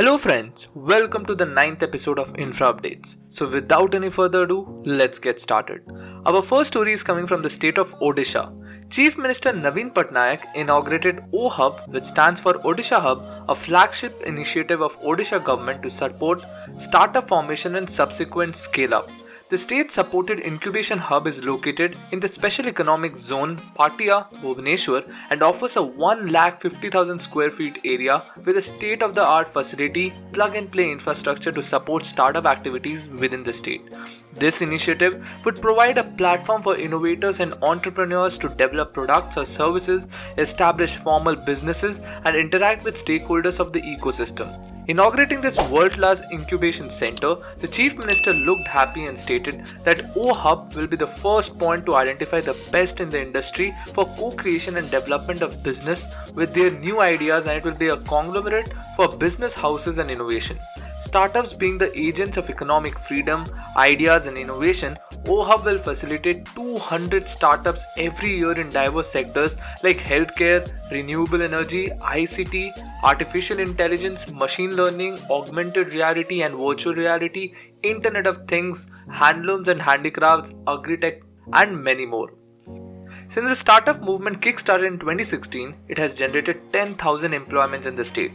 Hello friends, welcome to the 9th episode of Infraupdates. So without any further ado, let's get started. Our first story is coming from the state of Odisha. Chief Minister Naveen Patnaik inaugurated O-Hub, which stands for Odisha Hub, a flagship initiative of Odisha government to support startup formation and subsequent scale-up. The state-supported incubation hub is located in the Special Economic Zone Patia, Bhubaneswar and offers a 150,000 square feet area with a state-of-the-art facility, plug-and-play infrastructure to support startup activities within the state. This initiative would provide a platform for innovators and entrepreneurs to develop products or services, establish formal businesses, and interact with stakeholders of the ecosystem. Inaugurating this world-class incubation center, the Chief Minister looked happy and stated that O-Hub will be the first point to identify the best in the industry for co-creation and development of business with their new ideas, and it will be a conglomerate for business houses and innovation. Startups being the agents of economic freedom, ideas and innovation, O-Hub will facilitate 200 startups every year in diverse sectors like healthcare, renewable energy, ICT, artificial intelligence, machine learning, augmented reality and virtual reality, Internet of Things, handlooms and handicrafts, agri-tech and many more. Since the startup movement kick-started in 2016, it has generated 10,000 employments in the state.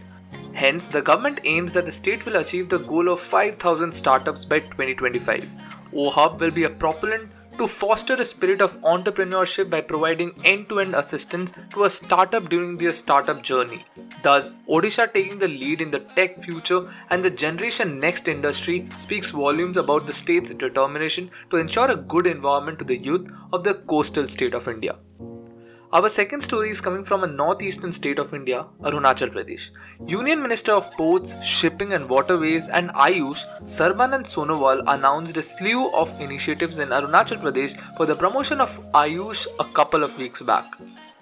Hence, the government aims that the state will achieve the goal of 5,000 startups by 2025. O-Hub will be a propellant to foster a spirit of entrepreneurship by providing end-to-end assistance to a startup during their startup journey. Thus, Odisha taking the lead in the tech future and the generation next industry speaks volumes about the state's determination to ensure a good environment to the youth of the coastal state of India. Our second story is coming from a northeastern state of India, Arunachal Pradesh. Union Minister of Ports, Shipping and Waterways and Ayush, Sarbanand Sonowal announced a slew of initiatives in Arunachal Pradesh for the promotion of Ayush a couple of weeks back.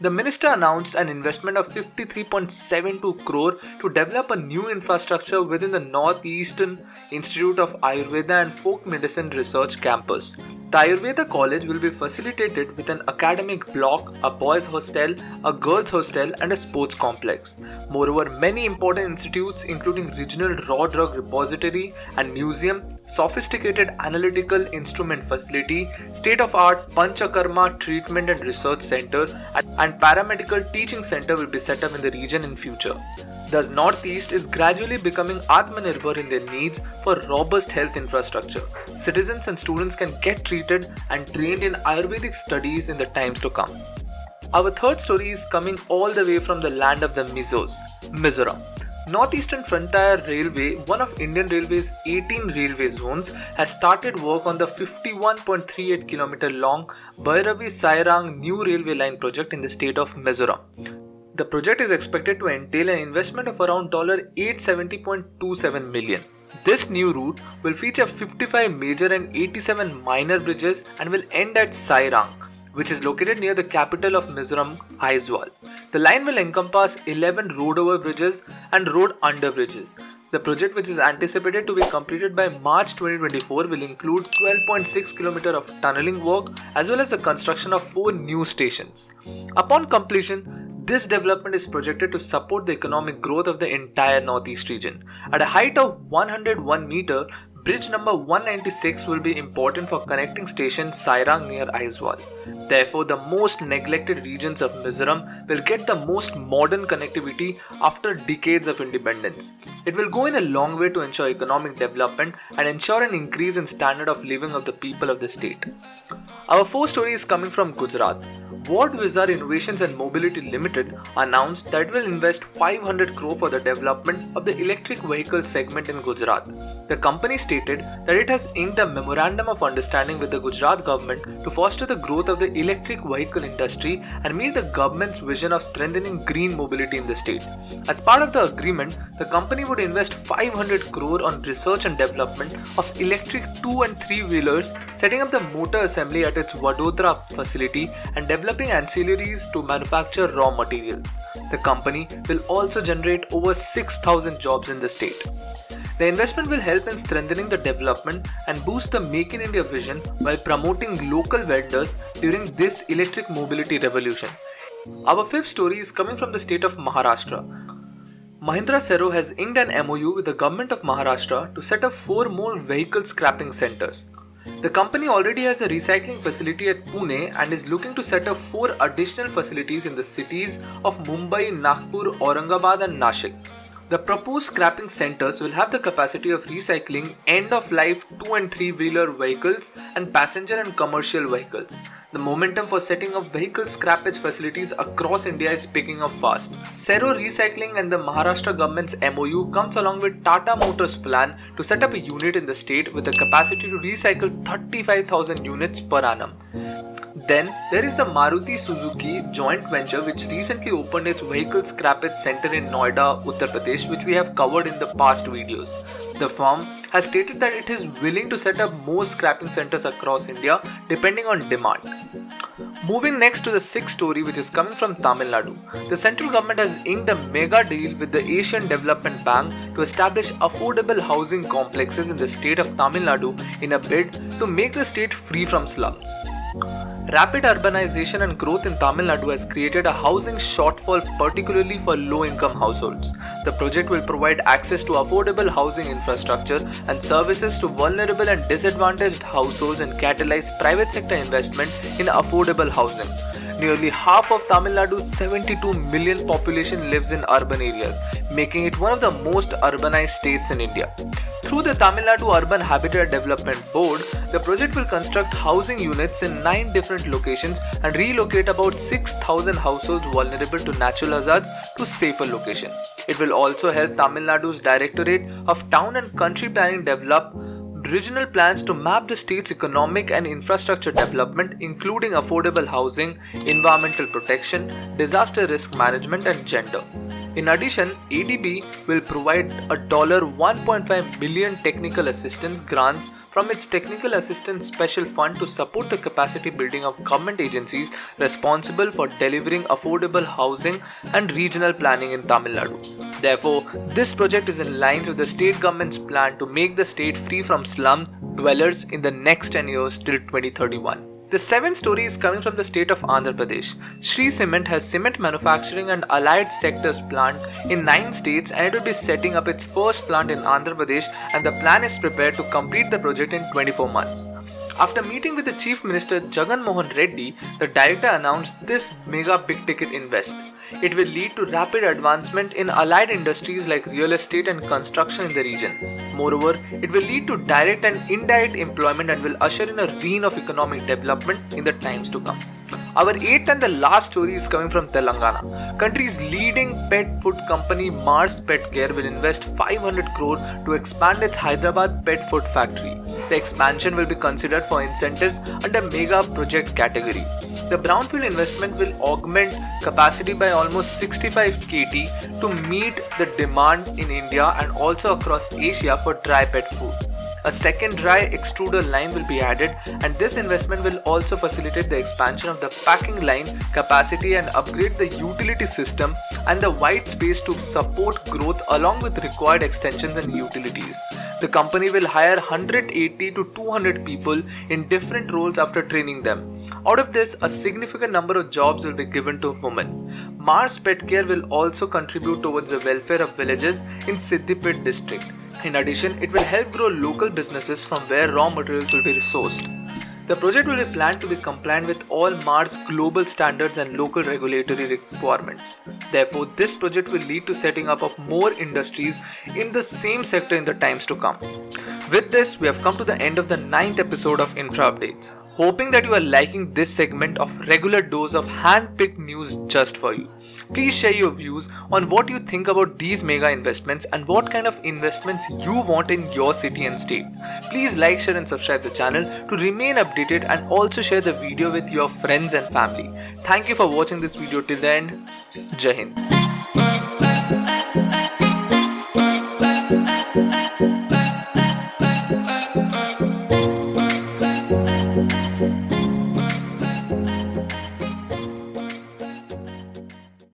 The minister announced an investment of 53.72 crore to develop a new infrastructure within the Northeastern Institute of Ayurveda and Folk Medicine Research Campus. The Ayurveda College will be facilitated with an academic block, a boys' hostel, a girls' hostel and a sports complex. Moreover, many important institutes including regional raw drug repository and museum, sophisticated analytical instrument facility, state-of-art Panchakarma treatment and research center and paramedical teaching center will be set up in the region in future. Thus, Northeast is gradually becoming Atmanirbhar in their needs for robust health infrastructure. Citizens and students can get treated and trained in Ayurvedic studies in the times to come. Our third story is coming all the way from the land of the Mizoram. Northeastern Frontier Railway, one of Indian Railway's 18 railway zones, has started work on the 51.38 km long Bhairabi-Sairang new railway line project in the state of Mizoram. The project is expected to entail an investment of around $870.27 million. This new route will feature 55 major and 87 minor bridges and will end at Sairang, which is located near the capital of Mizoram, Aizawl. The line will encompass 11 road over bridges and road under bridges. The project, which is anticipated to be completed by March 2024, will include 12.6 km of tunneling work as well as the construction of 4 new stations. Upon completion, this development is projected to support the economic growth of the entire Northeast region. At a height of 101 meter, bridge number 196 will be important for connecting station Sairang near Aizawl. Therefore, the most neglected regions of Mizoram will get the most modern connectivity after decades of independence. It will go in a long way to ensure economic development and ensure an increase in standard of living of the people of the state. Our fourth story is coming from Gujarat. Ward Wizard Innovations and Mobility Limited announced that it will invest 500 crore for the development of the electric vehicle segment in Gujarat. The company stated that it has inked a memorandum of understanding with the Gujarat government to foster the growth of the electric vehicle industry and meet the government's vision of strengthening green mobility in the state. As part of the agreement, the company would invest 500 crore on research and development of electric 2 and 3 wheelers, setting up the motor assembly at its Vadodara facility and developing ancillaries to manufacture raw materials. The company will also generate over 6,000 jobs in the state. The investment will help in strengthening the development and boost the Make in India vision while promoting local vendors during this electric mobility revolution. Our fifth story is coming from the state of Maharashtra. Mahindra Sero has inked an MOU with the government of Maharashtra to set up 4 more vehicle scrapping centers. The company already has a recycling facility at Pune and is looking to set up 4 additional facilities in the cities of Mumbai, Nagpur, Aurangabad and Nashik. The proposed scrapping centers will have the capacity of recycling end-of-life 2 and 3-wheeler vehicles and passenger and commercial vehicles. The momentum for setting up vehicle scrappage facilities across India is picking up fast. Sero Recycling and the Maharashtra government's MOU comes along with Tata Motors' plan to set up a unit in the state with the capacity to recycle 35,000 units per annum. Then there is the Maruti Suzuki joint venture which recently opened its vehicle scrappage center in Noida, Uttar Pradesh, which we have covered in the past videos. The firm has stated that it is willing to set up more scrapping centers across India depending on demand. Moving next to the 6th story, which is coming from Tamil Nadu. The central government has inked a mega deal with the Asian Development Bank to establish affordable housing complexes in the state of Tamil Nadu in a bid to make the state free from slums. Rapid urbanization and growth in Tamil Nadu has created a housing shortfall, particularly for low-income households. The project will provide access to affordable housing infrastructure and services to vulnerable and disadvantaged households and catalyze private sector investment in affordable housing. Nearly half of Tamil Nadu's 72 million population lives in urban areas, making it one of the most urbanized states in India. Through the Tamil Nadu Urban Habitat Development Board, the project will construct housing units in 9 different locations and relocate about 6,000 households vulnerable to natural hazards to safer locations. It will also help Tamil Nadu's Directorate of Town and Country Planning develop regional plans to map the state's economic and infrastructure development, including affordable housing, environmental protection, disaster risk management, and gender. In addition, ADB will provide a $1.5 billion technical assistance grants from its Technical Assistance Special Fund to support the capacity building of government agencies responsible for delivering affordable housing and regional planning in Tamil Nadu. Therefore, this project is in line with the state government's plan to make the state free from slum dwellers in the next 10 years till 2031. The 7th story is coming from the state of Andhra Pradesh. Shree Cement has cement manufacturing and allied sectors plant in 9 states and it will be setting up its first plant in Andhra Pradesh, and the plan is prepared to complete the project in 24 months. After meeting with the Chief Minister Jagan Mohan Reddy, the director announced this mega big ticket invest. It will lead to rapid advancement in allied industries like real estate and construction in the region. Moreover, it will lead to direct and indirect employment and will usher in a reign of economic development in the times to come. Our 8th and the last story is coming from Telangana. Country's leading pet food company Mars Petcare will invest 500 crore to expand its Hyderabad pet food factory. The expansion will be considered for incentives under mega project category. The brownfield investment will augment capacity by almost 65 KT to meet the demand in India and also across Asia for dry pet food. A second dry extruder line will be added, and this investment will also facilitate the expansion of the packing line capacity and upgrade the utility system and the white space to support growth along with required extensions and utilities. The company will hire 180 to 200 people in different roles after training them. Out of this, a significant number of jobs will be given to women. Mars Petcare will also contribute towards the welfare of villages in Siddipet district. In addition, it will help grow local businesses from where raw materials will be resourced. The project will be planned to be compliant with all Mars global standards and local regulatory requirements. Therefore, this project will lead to setting up of more industries in the same sector in the times to come. With this, we have come to the end of the 9th episode of Infraupdates. Hoping that you are liking this segment of regular dose of hand-picked news just for you. Please share your views on what you think about these mega investments and what kind of investments you want in your city and state. Please like, share and subscribe the channel to remain updated, and also share the video with your friends and family. Thank you for watching this video till the end. Jai Hind.